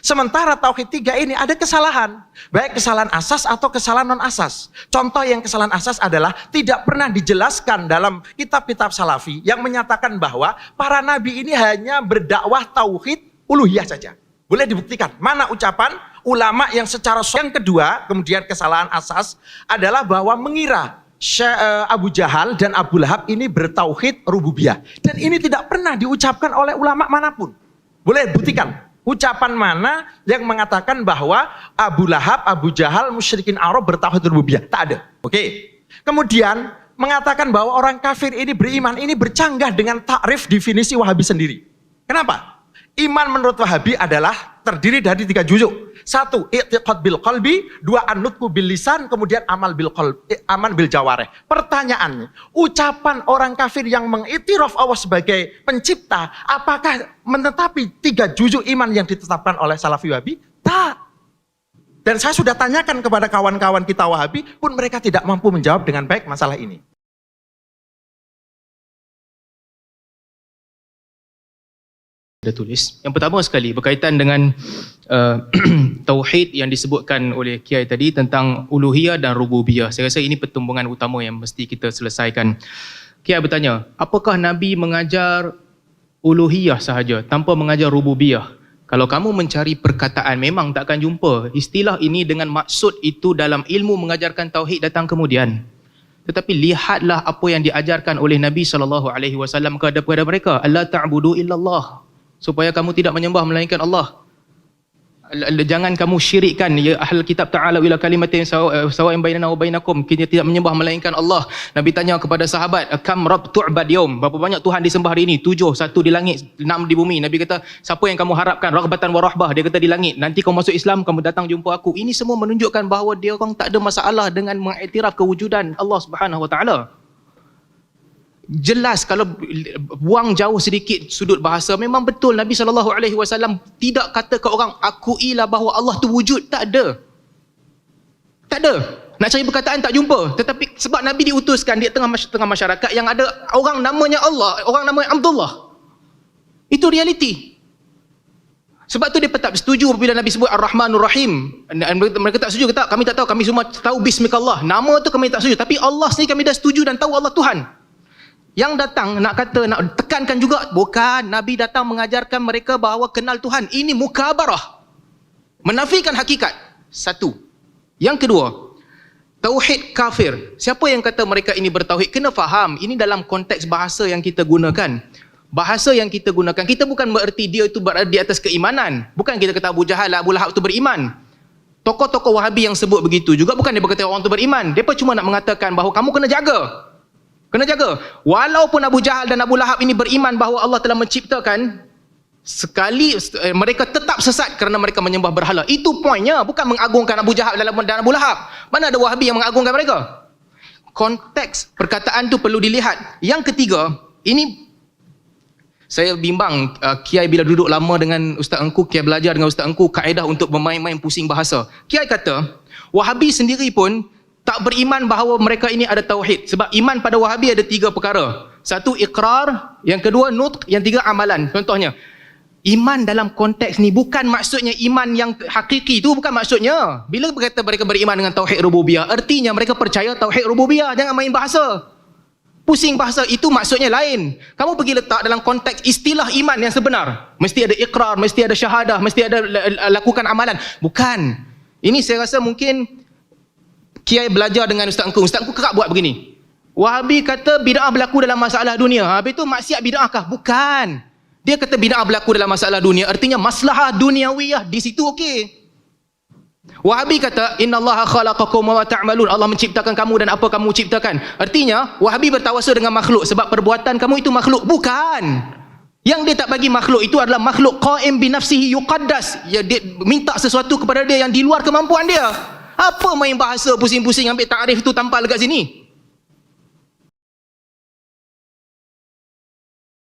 Sementara tauhid 3 ini ada kesalahan, baik kesalahan asas atau kesalahan non asas. Contoh yang kesalahan asas adalah tidak pernah dijelaskan dalam kitab-kitab salafi yang menyatakan bahwa para nabi ini hanya berdakwah tauhid uluhiyah saja. Boleh dibuktikan mana ucapan ulama yang secara yang kedua, kemudian kesalahan asas adalah bahwa mengira Abu Jahal dan Abu Lahab ini bertauhid rububiyah, dan ini tidak pernah diucapkan oleh ulama manapun. Boleh buktikan ucapan mana yang mengatakan bahwa Abu Lahab, Abu Jahal, musyrikin Arab bertauhid rububiyah? Tak ada. Oke. Kemudian mengatakan bahwa orang kafir ini beriman, ini bercanggah dengan takrif definisi Wahabi sendiri. Kenapa? Iman menurut Wahabi adalah terdiri dari 3 juzuk. 1, i'tiqad bil qalbi, 2, an-nutqu bil lisan, kemudian amal bil jawareh. Pertanyaannya, ucapan orang kafir yang mengiktiraf Allah sebagai pencipta, apakah menetapi 3 juzuk iman yang ditetapkan oleh Salafi Wahabi? Tak. Dan saya sudah tanyakan kepada kawan-kawan kita Wahabi, pun mereka tidak mampu menjawab dengan baik masalah ini. Ada tulis. Yang pertama sekali berkaitan dengan tauhid yang disebutkan oleh Kiai tadi tentang uluhiyah dan rububiyah. Saya rasa ini pertumbungan utama yang mesti kita selesaikan. Kiai bertanya, apakah Nabi mengajar uluhiyah sahaja tanpa mengajar rububiyah? Kalau kamu mencari perkataan, memang tak akan jumpa istilah ini dengan maksud itu dalam ilmu mengajarkan tauhid datang kemudian. Tetapi lihatlah apa yang diajarkan oleh Nabi SAW kepada mereka. Allah ta'budu illallah. Supaya kamu tidak menyembah melainkan Allah. Jangan kamu syirikkan, ya ahlul kitab, ta'ala ila kalimatin sawa'in bainana wa bainakum, kita tidak menyembah melainkan Allah. Nabi tanya kepada sahabat, kam rabb tu'bad yaum, berapa banyak Tuhan disembah hari ini? 7, 1 di langit, 6 di bumi. Nabi kata, siapa yang kamu harapkan? Raghbatan wa rahbah. Dia kata di langit. Nanti kau masuk Islam, kamu datang jumpa aku. Ini semua menunjukkan bahawa dia orang tak ada masalah dengan mengiktiraf kewujudan Allah Subhanahu wa taala. Jelas, kalau buang jauh sedikit sudut bahasa, memang betul Nabi SAW tidak kata ke orang, akuilah bahawa Allah tu wujud. Tak ada. Tak ada. Nak cari perkataan tak jumpa. Tetapi sebab Nabi diutuskan di tengah masyarakat yang ada orang namanya Allah, orang namanya Abdullah. Itu realiti. Sebab tu dia tak setuju apabila Nabi sebut Ar-Rahmanur Rahim. Mereka tak setuju, kata kami tak tahu, kami semua tahu Bismikallah. Nama tu kami tak setuju, tapi Allah sendiri kami dah setuju dan tahu Allah Tuhan. Yang datang nak kata, nak tekankan juga, bukan, Nabi datang mengajarkan mereka bahawa kenal Tuhan. Ini mukabarah, menafikan hakikat. 1. Yang kedua, tauhid kafir. Siapa yang kata mereka ini bertauhid? Kena faham, ini dalam konteks bahasa yang kita gunakan. Bahasa yang kita gunakan, kita bukan bererti dia itu berada di atas keimanan. Bukan kita kata Abu Jahal, Abu Lahab itu beriman. Tokoh-tokoh Wahabi yang sebut begitu juga bukan dia berkata orang itu beriman. Dia cuma nak mengatakan bahawa kamu kena jaga. Kena jaga. Walaupun Abu Jahal dan Abu Lahab ini beriman bahawa Allah telah menciptakan, sekali mereka tetap sesat kerana mereka menyembah berhala. Itu poinnya, bukan mengagungkan Abu Jahal dan Abu Lahab. Mana ada Wahabi yang mengagungkan mereka? Konteks perkataan tu perlu dilihat. Yang ketiga, ini saya bimbang Kiai bila duduk lama dengan Ustaz Engku, Kiai belajar dengan Ustaz Engku kaedah untuk bermain-main pusing bahasa. Kiai kata, Wahabi sendiri pun tak beriman bahawa mereka ini ada tauhid. Sebab iman pada Wahabi ada 3 perkara. 1, iqrar. Yang kedua, nutq. Yang 3, amalan. Contohnya, iman dalam konteks ni bukan maksudnya iman yang hakiki. Itu bukan maksudnya. Bila berkata mereka beriman dengan tauhid rububiyah, artinya mereka percaya tauhid rububiyah. Jangan main bahasa. Pusing bahasa, itu maksudnya lain. Kamu pergi letak dalam konteks istilah iman yang sebenar. Mesti ada iqrar, mesti ada syahadah, mesti ada lakukan amalan. Bukan. Ini saya rasa mungkin Kiai belajar dengan Ustaz Engku. Ustaz Engku kerap buat begini. Wahabi kata bid'ah berlaku dalam masalah dunia. Habis itu maksiat bid'ah kah? Bukan. Dia kata bid'ah berlaku dalam masalah dunia. Artinya maslahah duniawiyah. Di situ okey. Wahabi kata innallaha khalaqakum wa ta'malun. Allah menciptakan kamu dan apa kamu ciptakan. Artinya Wahabi bertawasul dengan makhluk sebab perbuatan kamu itu makhluk. Bukan. Yang dia tak bagi makhluk itu adalah makhluk qaim bi nafsihi yuqaddas. Dia minta sesuatu kepada dia yang di luar kemampuan dia. Apa main bahasa pusing-pusing ambil takrif tu tampal dekat sini?